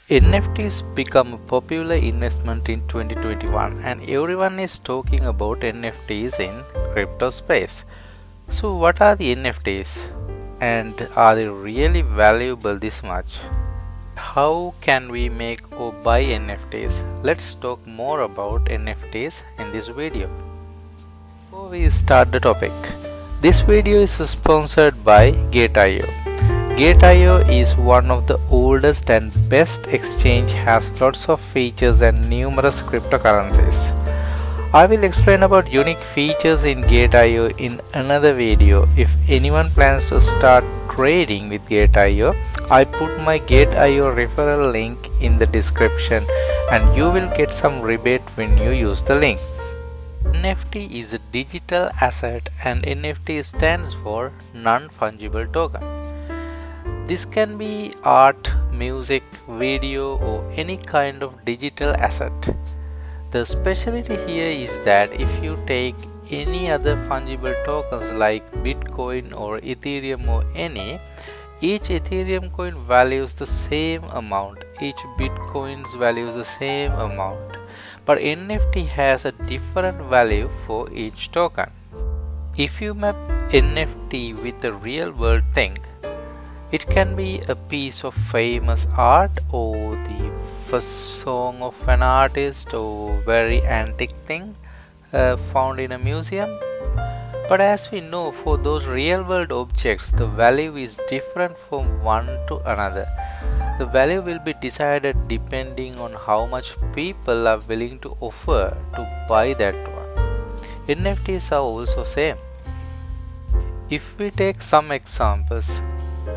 NFTs become a popular investment in 2021 and everyone is talking about NFTs in crypto space. So what are the NFTs and are they really valuable this much? How can we make or buy NFTs? Let's talk more about NFTs in this video. Before we start the topic, this video is sponsored by Gate.io. Gate.io is one of the oldest and best exchange, has lots of features and numerous cryptocurrencies. I will explain about unique features in Gate.io in another video. If anyone plans to start trading with Gate.io, I put my Gate.io referral link in the description and you will get some rebate when you use the link. NFT is a digital asset and NFT stands for non-fungible token. This can be art, music, video or any kind of digital asset. The specialty here is that if you take any other fungible tokens like Bitcoin or Ethereum or any, each Ethereum coin values the same amount, each Bitcoin's values the same amount, but NFT has a different value for each token. If you map NFT with a real world thing, it can be a piece of famous art or the first song of an artist or very antique thing found in a museum. But as we know, for those real world objects, the value is different from one to another. The value will be decided depending on how much people are willing to offer to buy that one. NFTs are also same. If we take some examples,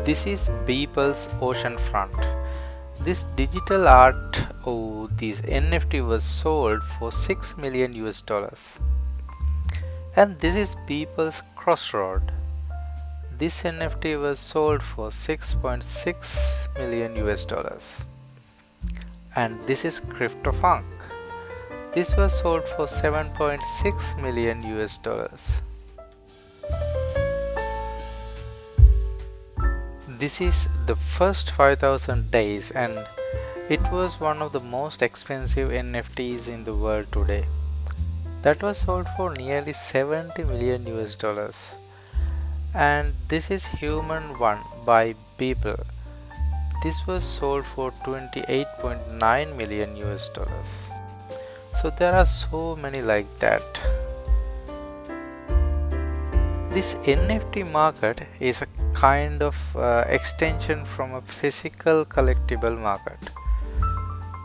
this is Beeple's oceanfront. This digital art or this NFT was sold for $6 million US. And this is Beeple's crossroad. This NFT was sold for $6.6 million US. And this is CryptoFunk. This was sold for $7.6 million US. This is the first 5,000 days and it was one of the most expensive NFTs in the world today. That was sold for nearly $70 million US. And this is Human One by Beeple. This was sold for $28.9 million US. So there are so many like that. This NFT market is a kind of extension from a physical collectible market.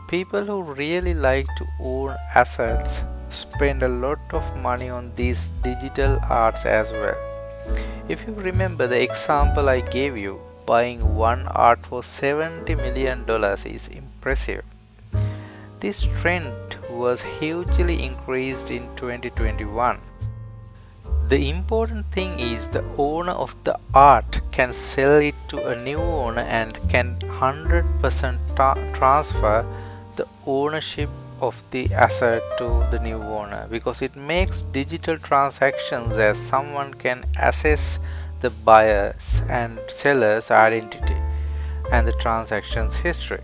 People who really like to own assets spend a lot of money on these digital arts as well. If you remember the example I gave you, buying one art for $70 million is impressive. This trend was hugely increased in 2021. The important thing is the owner of the art can sell it to a new owner and can 100% transfer the ownership of the asset to the new owner, because it makes digital transactions as someone can access the buyer's and seller's identity and the transaction's history.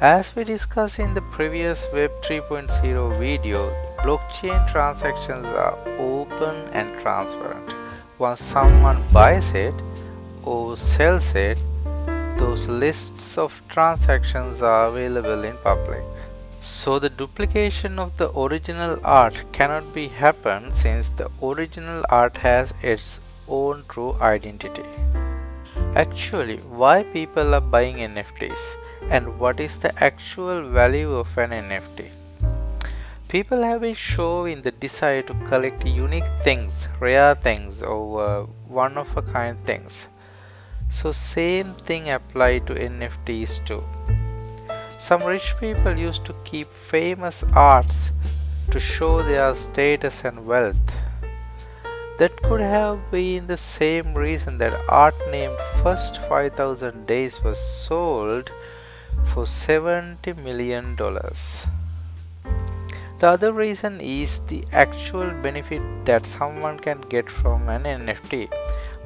As we discussed in the previous Web 3.0 video, blockchain transactions are open and transparent. Once someone buys it or sells it, those lists of transactions are available in public. So the duplication of the original art cannot be happen since the original art has its own true identity. Actually, why people are buying NFTs and what is the actual value of an NFT? People have been showing the desire to collect unique things, rare things or one-of-a-kind things. So same thing apply to NFTs too. Some rich people used to keep famous arts to show their status and wealth. That could have been the same reason that art named First 5,000 Days was sold for $70 million. The other reason is the actual benefit that someone can get from an NFT.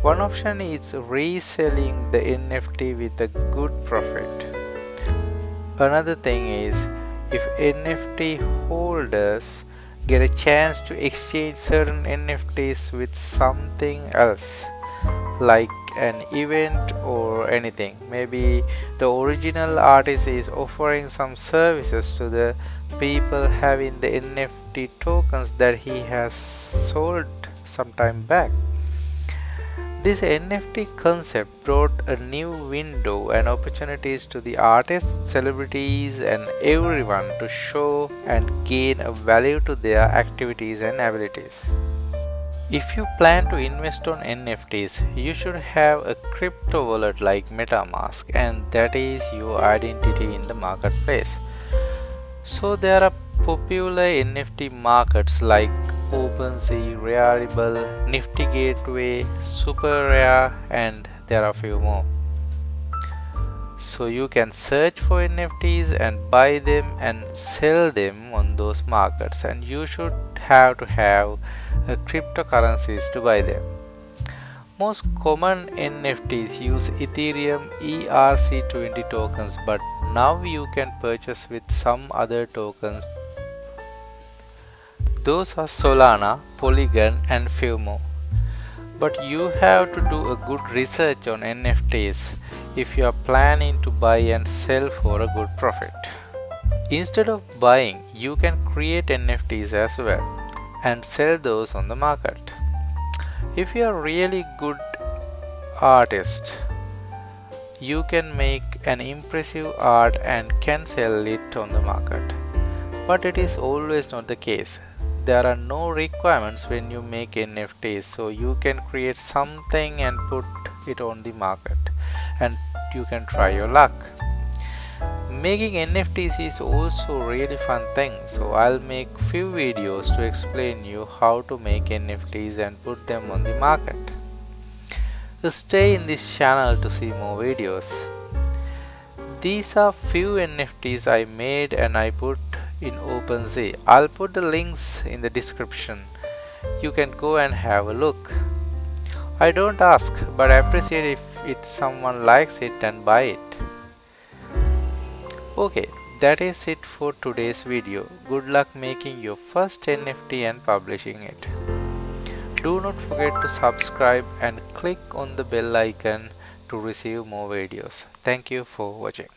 One option is reselling the NFT with a good profit. Another thing is, if NFT holders get a chance to exchange certain NFTs with something else, like an event or anything. Maybe the original artist is offering some services to the people having the NFT tokens that he has sold some time back. This NFT concept brought a new window and opportunities to the artists, celebrities, and everyone to show and gain a value to their activities and abilities. If you plan to invest on NFTs, you should have a crypto wallet like MetaMask, and that is your identity in the marketplace. So there are popular NFT markets like OpenSea, Rarible, Nifty Gateway, Super Rare, and there are a few more. So you can search for NFTs and buy them and sell them on those markets, and you should have to have cryptocurrencies to buy them. Most common NFTs use Ethereum ERC20 tokens, but now you can purchase with some other tokens. Those are Solana, Polygon, and few more. But you have to do a good research on NFTs if you are planning to buy and sell for a good profit. Instead of buying, you can create NFTs as well and sell those on the market. If you are really good artist, you can make an impressive art and can sell it on the market. But it is always not the case. There are no requirements when you make NFTs, so you can create something and put it on the market and you can try your luck. Making NFTs is also a really fun thing, so I'll make few videos to explain you how to make NFTs and put them on the market. So stay in this channel to see more videos. These are few NFTs I made and I put in OpenSea. I'll put the links in the description. You can go and have a look. I don't ask, but I appreciate if someone likes it and buy it. Okay, that is it for today's video. Good luck making your first NFT and publishing it. Do not forget to subscribe and click on the bell icon to receive more videos. Thank you for watching.